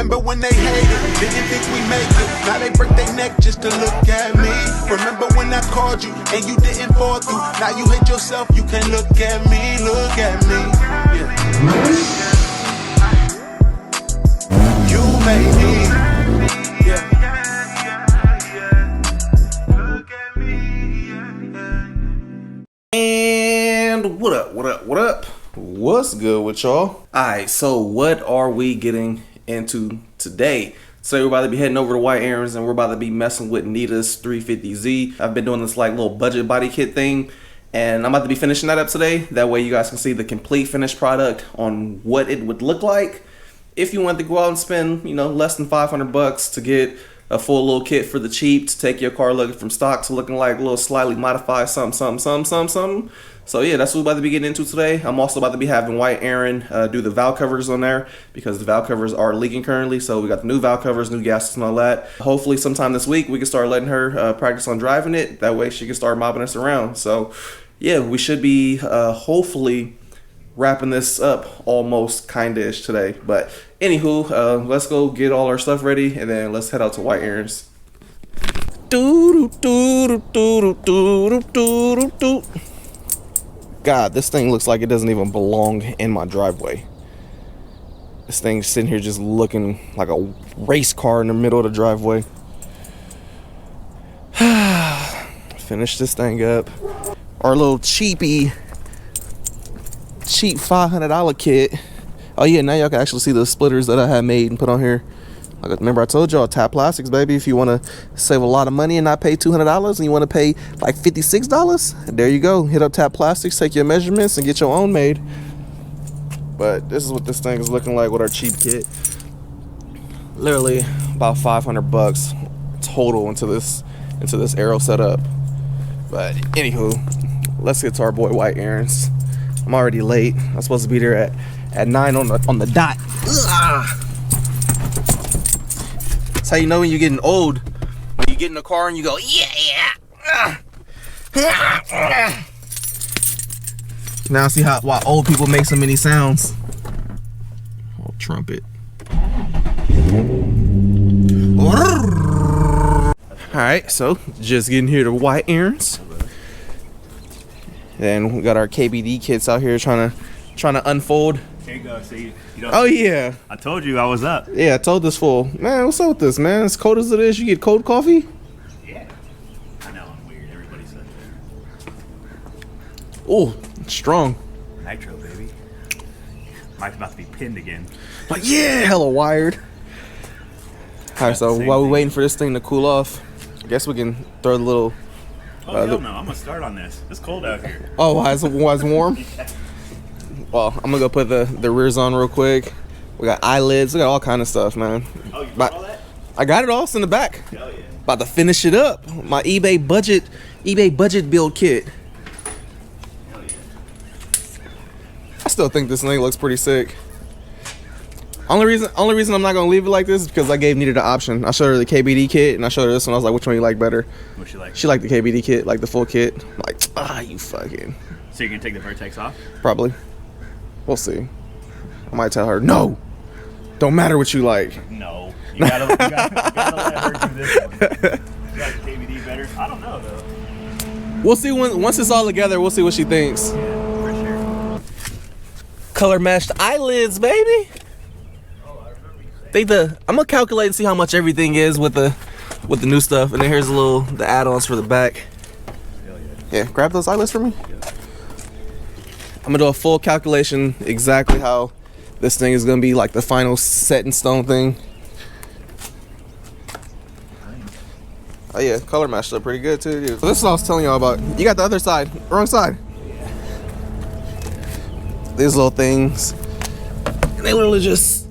Remember when they hated, didn't think we make it. Now they break their neck just to look at me. Remember when I called you and you didn't fall through. Now you hate yourself, you can't look at me, look at me. Yeah. You made me. Yeah. And what up, what up, what up? What's good with y'all? Alright, so what are we getting into today? So we're about to be heading over to White Aarons and we're about to be messing with Nita's 350Z. I've been doing this like little budget body kit thing and I'm about to be finishing that up today. That way you guys can see the complete finished product on what it would look like if you want to go out and spend, you know, less than 500 bucks to get a full little kit for the cheap to take your car looking from stock to looking like a little slightly modified something. So yeah, that's what we're about to be getting into today. I'm also about to be having White Aaron do the valve covers on there because the valve covers are leaking currently. So we got the new valve covers, new gaskets and all that. Hopefully sometime this week we can start letting her practice on driving it. That way she can start mobbing us around. So yeah, we should be hopefully wrapping this up almost kinda-ish today. But anywho, let's go get all our stuff ready and then let's head out to White Aarons. God, this thing looks like it doesn't even belong in my driveway. This thing's sitting here just looking like a race car in the middle of the driveway. Finish this thing up. Our little cheap $500 kit. Oh yeah, now y'all can actually see the splitters that I had made and put on here. Like, remember I told y'all, Tap Plastics, baby. If you want to save a lot of money and not pay $200 and you want to pay like $56, there you go. Hit up Tap Plastics, take your measurements and get your own made. But this is what this thing is looking like with our cheap kit. Literally about 500 bucks total into this aero setup. But anywho, let's get to our boy White Aarons. I'm already late. I'm supposed to be there at 9 on the dot. Ugh. That's how you know when you're getting old. When you get in the car and you go, yeah. Now see why old people make so many sounds. Oh, trumpet. Alright, so just getting here to White Aarons. And we got our KBD kits out here trying to unfold. Here you go. See, you don't, oh yeah. I told you I was up. Yeah, I told this fool. Man, what's up with this, man? As cold as it is, you get cold coffee? Yeah. I know I'm weird. Everybody said that. Oh, strong. Nitro, baby. Mike's about to be pinned again. Like, yeah, hella wired. Alright, so while we're waiting for this thing to cool off, I guess we can throw the little... Oh, hell no. I'm going to start on this. It's cold out here. Oh, why it's warm? Yeah. Well, I'm going to go put the rears on real quick. We got eyelids. We got all kind of stuff, man. Oh, you got all that? I got it all. It's in the back. Hell yeah. About to finish it up. My eBay budget build kit. Hell yeah. I still think this thing looks pretty sick. Only reason I'm not gonna leave it like this is because I gave Nita the option. I showed her the KBD kit and I showed her this one. I was like, which one you like better? What she like? She liked the KBD kit, like the full kit. I'm like, you fucking. So you're gonna take the Vertex off? Probably. We'll see. I might tell her, no. Don't matter what you like. No. You gotta let her do this one. You like KBD better? I don't know though. We'll see once it's all together. We'll see what she thinks. Yeah, for sure. Color matched eyelids, baby. I'm gonna calculate and see how much everything is with the new stuff, and then here's the add-ons for the back. Hell yeah. Yeah, grab those eyelids for me. I'm gonna do a full calculation exactly how this thing is gonna be like the final set in stone thing. Oh yeah, color matched up pretty good too. Dude. So this is what I was telling y'all about. You got the other side, wrong side. These little things, and they literally just.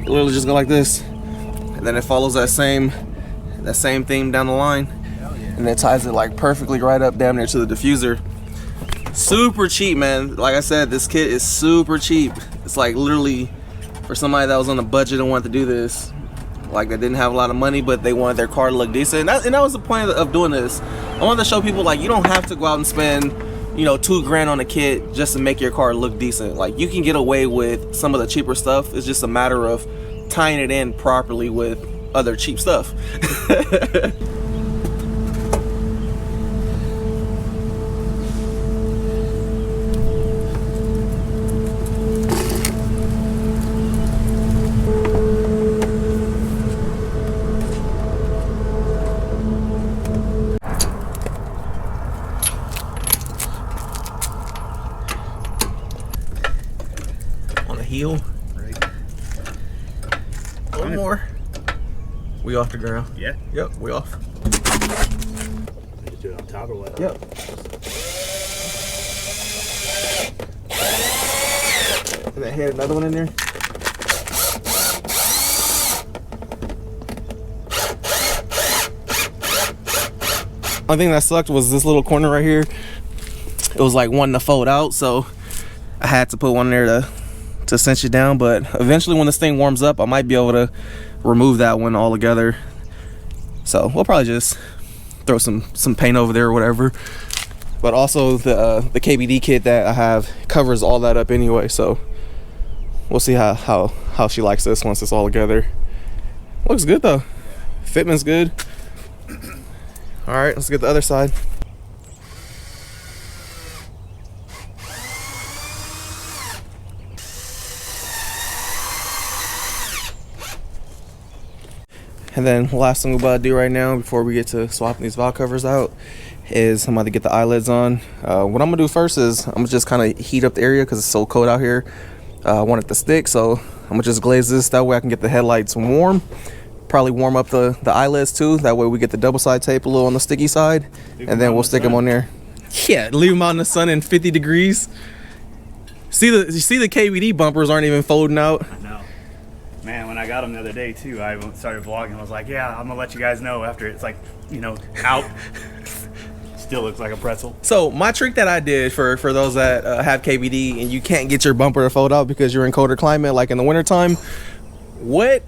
Literally just go like this, and then it follows that same theme down the line, and it ties it like perfectly right up down there to the diffuser. Super cheap, man. Like I said, this kit is super cheap. It's like literally for somebody that was on a budget and wanted to do this, like they didn't have a lot of money but they wanted their car to look decent, and that was the point of doing this. I wanted to show people like you don't have to go out and spend you know, $2,000 on a kit just to make your car look decent. Like, you can get away with some of the cheaper stuff. It's just a matter of tying it in properly with other cheap stuff. On the heel. Right. A little more. We off the ground. Yeah. Yep, we off. Just do it on top or what? Yep. And then hit another one in there. One thing that sucked was this little corner right here. It was like wanting to fold out, so I had to put one there to cinch it down. But eventually, when this thing warms up, I might be able to remove that one altogether. So we'll probably just throw some paint over there or whatever. But also the KBD kit that I have covers all that up anyway. So we'll see how she likes this once it's all together. Looks good though. Fitment's good. All right, let's get the other side. And then last thing we're about to do right now before we get to swapping these valve covers out is I'm about to get the eyelids on. What I'm gonna do first is I'm gonna just kind of heat up the area because it's so cold out here. I want it to stick, so I'm gonna just glaze this. That way I can get the headlights warm. Probably warm up the eyelids too. That way we get the double side tape a little on the sticky side, and then we'll stick them on there. Yeah, leave them out in the sun in 50 degrees. You see the KBD bumpers aren't even folding out. No. Man, when I got them the other day too, I started vlogging. I was like, yeah, I'm gonna let you guys know after it's like, you know, out. Still looks like a pretzel. So my trick that I did for those that have KBD and you can't get your bumper to fold out because you're in colder climate, like in the wintertime, what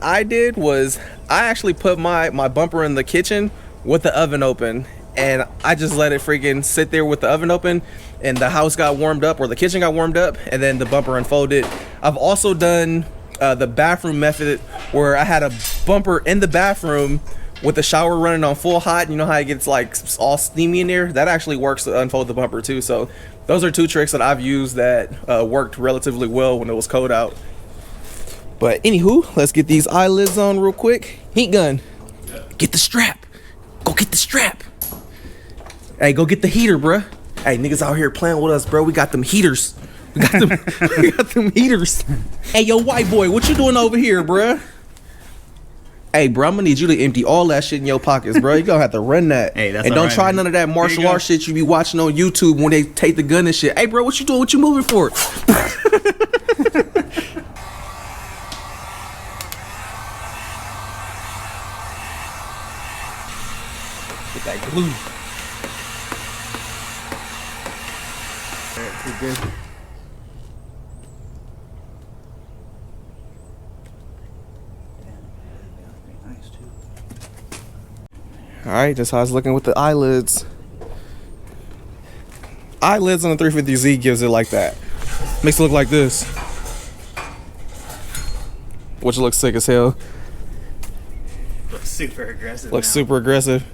I did was I actually put my bumper in the kitchen with the oven open, and I just let it freaking sit there with the oven open, and the house got warmed up, or the kitchen got warmed up, and then the bumper unfolded. I've also done the bathroom method where I had a bumper in the bathroom with the shower running on full hot. You know how it gets like all steamy in there? That actually works to unfold the bumper too. So those are two tricks that I've used that worked relatively well when it was cold out. But anywho, let's get these eyelids on real quick. Heat gun. Get the strap. Go get the strap. Hey, go get the heater, bruh. Hey, niggas out here playing with us, bro. We got them heaters. We got them heaters. Hey, yo, white boy, what you doing over here, bruh? Hey, bro, I'm gonna need you to empty all that shit in your pockets, bro. You gonna have to run that. Hey, that's and don't right, try man. none of that martial arts shit you be watching on YouTube when they take the gun and shit. Hey, bro, what you doing? What you moving for? Get that glue. Too good. Nice too. All right, that's how it's looking with the eyelids. Eyelids on the 350Z gives it like that. Makes it look like this, which looks sick as hell. Looks super aggressive. Looks now. super aggressive.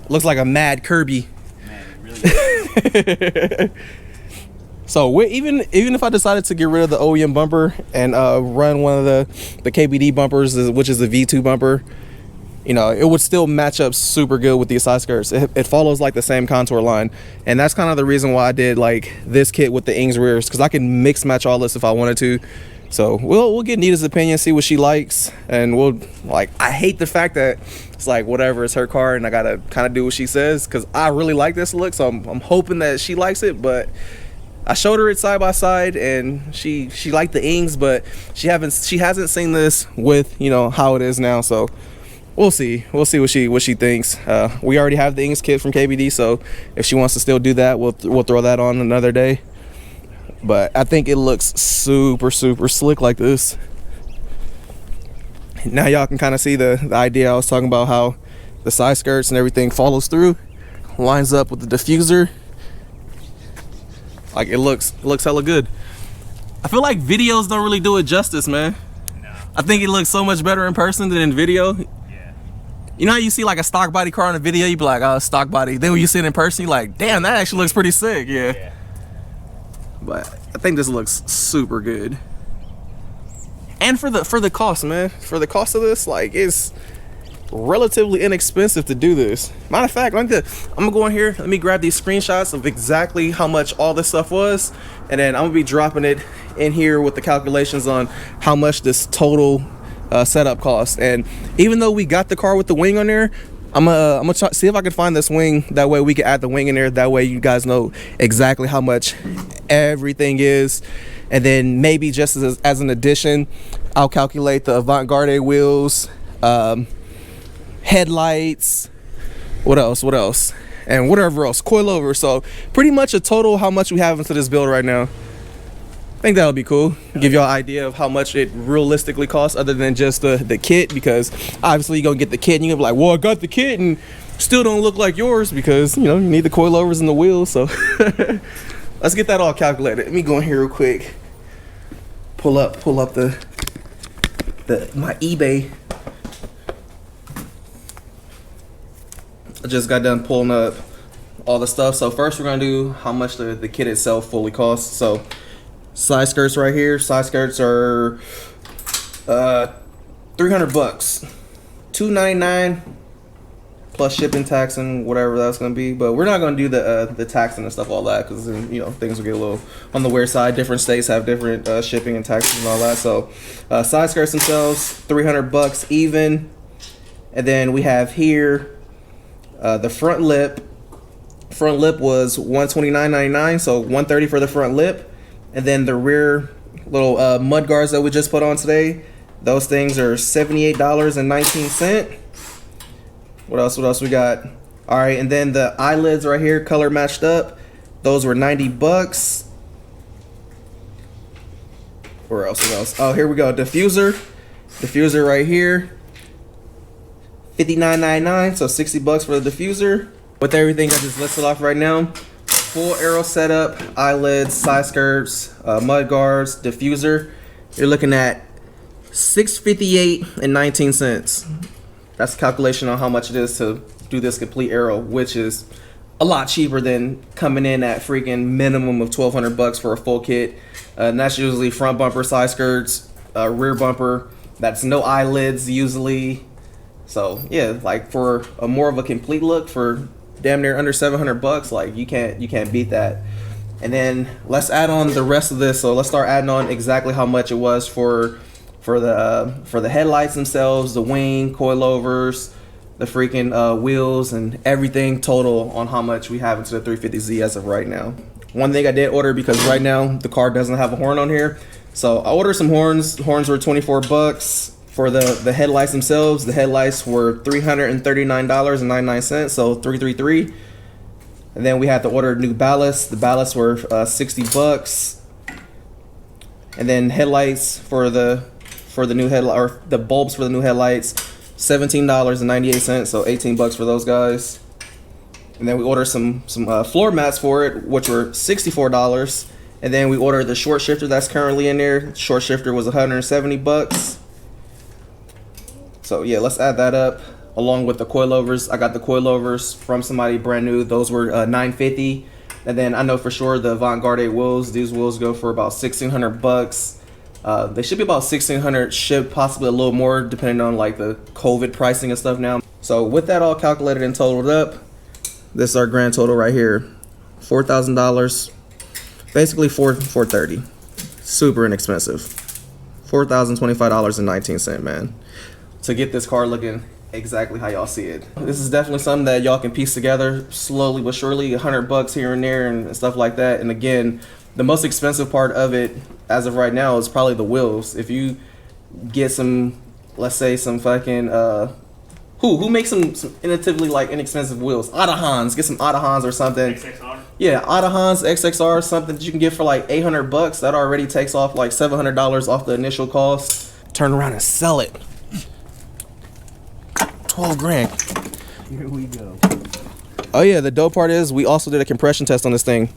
Looks like a mad Kirby. Man, it really does. So even if I decided to get rid of the OEM bumper and run one of the KBD bumpers, which is the V2 bumper, you know, it would still match up super good with these side skirts. It follows like the same contour line, and that's kind of the reason why I did like this kit with the Ings rears, because I can mix match all this if I wanted to. So we'll get Nita's opinion, see what she likes, and we'll like. I hate the fact that it's like whatever, it's her car, and I gotta kind of do what she says, because I really like this look. So I'm hoping that she likes it, but I showed her it side by side, and she liked the Ings, but she hasn't seen this with, you know, how it is now. So we'll see what she thinks. We already have the Ings kit from KBD, so if she wants to still do that, we'll throw that on another day. But I think it looks super slick like this. Now y'all can kind of see the idea I was talking about, how the side skirts and everything follows through, lines up with the diffuser. Like it looks hella good. I feel like videos don't really do it justice, man. No. I think it looks so much better in person than in video. Yeah. You know how you see like a stock body car on a video, you be like, oh, stock body. Then when you see it in person, you're like, damn, that actually looks pretty sick. Yeah. But I think this looks super good. And for the cost, man, for the cost of this, like, it's relatively inexpensive to do this. Matter of fact, I'm gonna go in here, let me grab these screenshots of exactly how much all this stuff was, and then I'm gonna be dropping it in here with the calculations on how much this total setup cost. And even though we got the car with the wing on there, I'm gonna try, see if I can find this wing. That way we can add the wing in there. That way you guys know exactly how much everything is. And then maybe just as an addition, I'll calculate the avant-garde wheels, headlights, what else, and whatever else, coilover. So pretty much a total how much we have into this build right now. I think that'll be cool. Give y'all an idea of how much it realistically costs, other than just the kit, because obviously you're gonna get the kit and you're gonna be like, well, I got the kit and still don't look like yours, because you know you need the coilovers and the wheels. So let's get that all calculated. Let me go in here real quick. Pull up my eBay. I just got done pulling up all the stuff. So first we're gonna do how much the kit itself fully costs. So side skirts right here. Side skirts are $300, $299 plus shipping, tax, and whatever that's gonna be. But we're not gonna do the taxing and stuff, all that, because you know things will get a little on the weird side. Different states have different shipping and taxes and all that. So side skirts themselves, $300 even. And then we have here the front lip. Front lip was $129.99, so $130 for the front lip. And then the rear little mud guards that we just put on today, those things are $78.19. What else we got? All right, and then the eyelids right here, color matched up, those were $90. Where else? Oh, here we go. Diffuser right here, $59.99, so $60 for the diffuser. With everything I just listed off right now, full aero setup, eyelids, side skirts, mud guards, diffuser, you're looking at $658.19. That's a calculation on how much it is to do this complete aero, which is a lot cheaper than coming in at freaking minimum of $1,200 for a full kit. And that's usually front bumper, side skirts, rear bumper. That's no eyelids usually. So yeah, like for a more of a complete look for damn near under $700, like you can't beat that. And then let's add on the rest of this. So let's start adding on exactly how much it was for the headlights themselves, the wing, coilovers, the freaking wheels, and everything total on how much we have into the 350Z as of right now. One thing I did order, because right now the car doesn't have a horn on here, so I ordered some horns. Horns were $24 for the headlights themselves. The headlights were $339.99, so $333. And then we had to order new ballasts. The ballasts were $60. And then headlights for the new headlight, or the bulbs for the new headlights, $17.98, so $18 for those guys. And then we ordered some floor mats for it, which were $64. And then we ordered the short shifter that's currently in there. Short shifter was $170. So yeah, let's add that up along with the coilovers. I got the coilovers from somebody brand new. Those were $950. And then I know for sure the avant-garde wheels. These wheels go for about $1,600. They should be about $1,600 shipped, possibly a little more depending on like the COVID pricing and stuff now. So with that all calculated and totaled up, this is our grand total right here, $4,000, basically $430. Super inexpensive, $4,025.19, man, to get this car looking exactly how y'all see it. This is definitely something that y'all can piece together slowly but surely, $100 here and there and stuff like that. And again, the most expensive part of it as of right now is probably the wheels. If you get some, let's say some fucking who makes some relatively like inexpensive wheels, Adahans, get some Adahans or something. XXR? Yeah, Adahans XXR, something that you can get for like $800. That already takes off like $700 off the initial cost. Turn around and sell it. 12 grand. Here we go. Oh yeah, the dope part is we also did a compression test on this thing.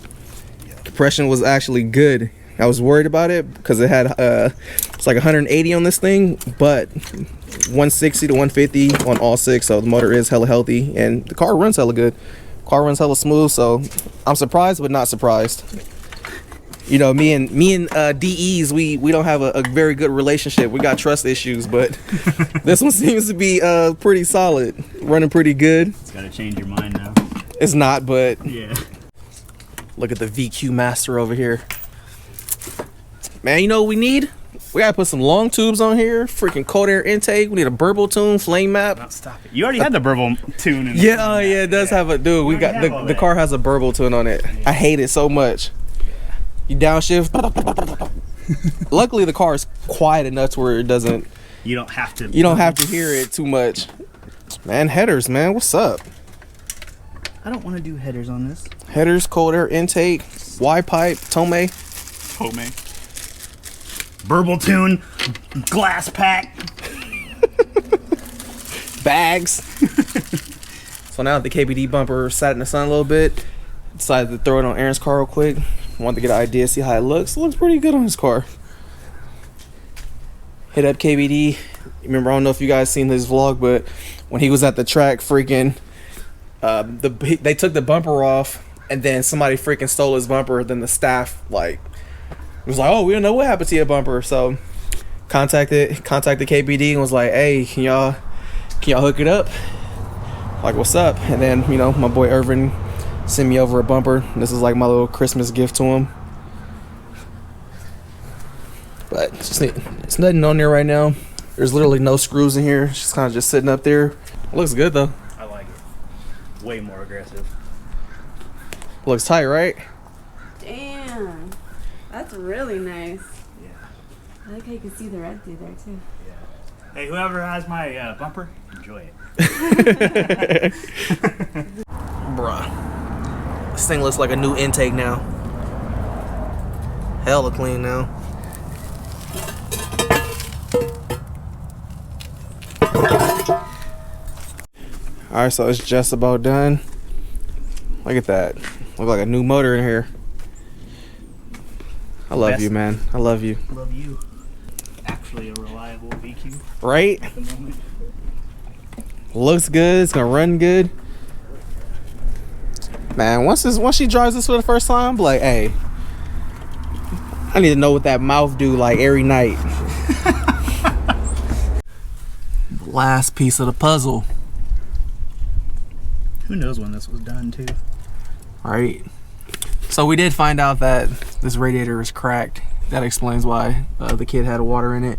Compression was actually good. I was worried about it because it had it's like 180 on this thing, but 160 to 150 on all 6. So the motor is hella healthy and the car runs hella good. Car runs hella smooth. So I'm surprised, but not surprised. You know, me and DEs, we don't have a very good relationship. We got trust issues, but this one seems to be pretty solid, running pretty good. It's gotta change your mind now. It's not, but Yeah. look at the VQ Master over here. Man, you know what we need? We gotta put some long tubes on here. Freaking cold air intake. We need a burble tune, flame map. Don't stop it. You already had the burble tune. In Yeah, oh yeah, it does have a dude. We got the car has a burble tune on it. I hate it so much. You downshift. Luckily, the car is quiet enough to where it doesn't. You don't have to. You don't have to hear it too much. Man, headers, man, what's up? I don't want to do headers on this. Headers, cold air intake, Y pipe, Tome. Burble tune, glass pack, bags. So now the KBD bumper sat in the sun a little bit. Decided to throw it on Aaron's car real quick. Wanted to get an idea, see how it looks. It looks pretty good on his car. Hit up KBD. Remember, I don't know if you guys seen his vlog, but when he was at the track, freaking, they took the bumper off, and then somebody freaking stole his bumper. Then the staff was like, "Oh, we don't know what happened to your bumper." So contacted KBD and was like, "Hey, can y'all hook it up?" Like, what's up? And then, you know, my boy Irvin sent me over a bumper. This is like my little Christmas gift to him. But it's nothing on there right now. There's literally no screws in here. It's just kind of just sitting up there. Looks good though. I like it. Way more aggressive. Looks tight, right? Damn. That's really nice. Yeah. I like how you can see the red through there too. Yeah. Hey, whoever has my bumper, enjoy it. Bruh. This thing looks like a new intake now. Hella clean now. Alright, so it's just about done. Look at that. Look like a new motor in here. I love you, man. I love you. Love you. Actually a reliable VQ Right? at the moment. Looks good. It's gonna run good. Man, once she drives this for the first time, I'm like, hey, I need to know what that mouth do like every night. Last piece of the puzzle. Who knows when this was done too? Right. So we did find out that this radiator is cracked. That explains why the kid had water in it.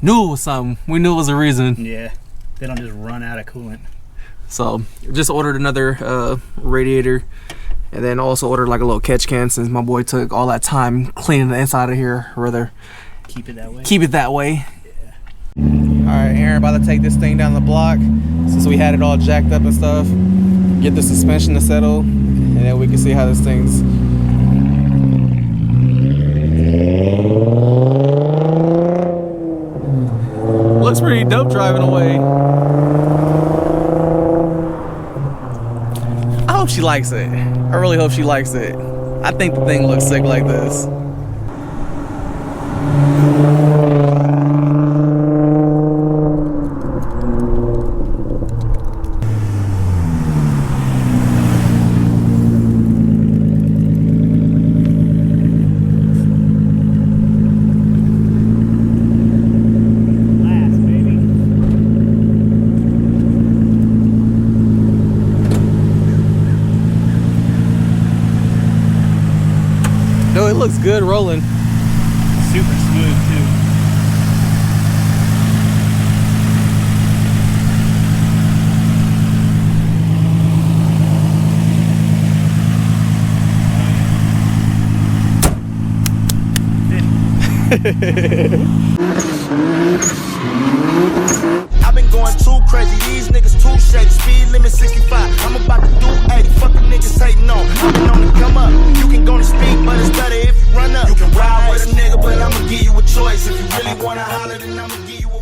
Knew it was something. We knew it was a reason. Yeah. They don't just run out of coolant. So just ordered another radiator, and then also ordered like a little catch can since my boy took all that time cleaning the inside of here. Rather Keep it that way. keep it that way. Yeah. All right, Aaron about to take this thing down the block since we had it all jacked up and stuff. Get the suspension to settle, and then we can see how this thing's. Looks pretty dope driving away. I hope she likes it. I really hope she likes it. I think the thing looks sick like this. No, it looks good rolling. Super smooth too. I've been going too crazy, these niggas too shady. Speed limit 65, I'm about to do 80. Fuck the niggas hating on. I've been on the come up. You can go to speed, but it's better if you run up. You can ride with a nigga, but I'ma give you a choice. If you really wanna holler, then I'ma give you a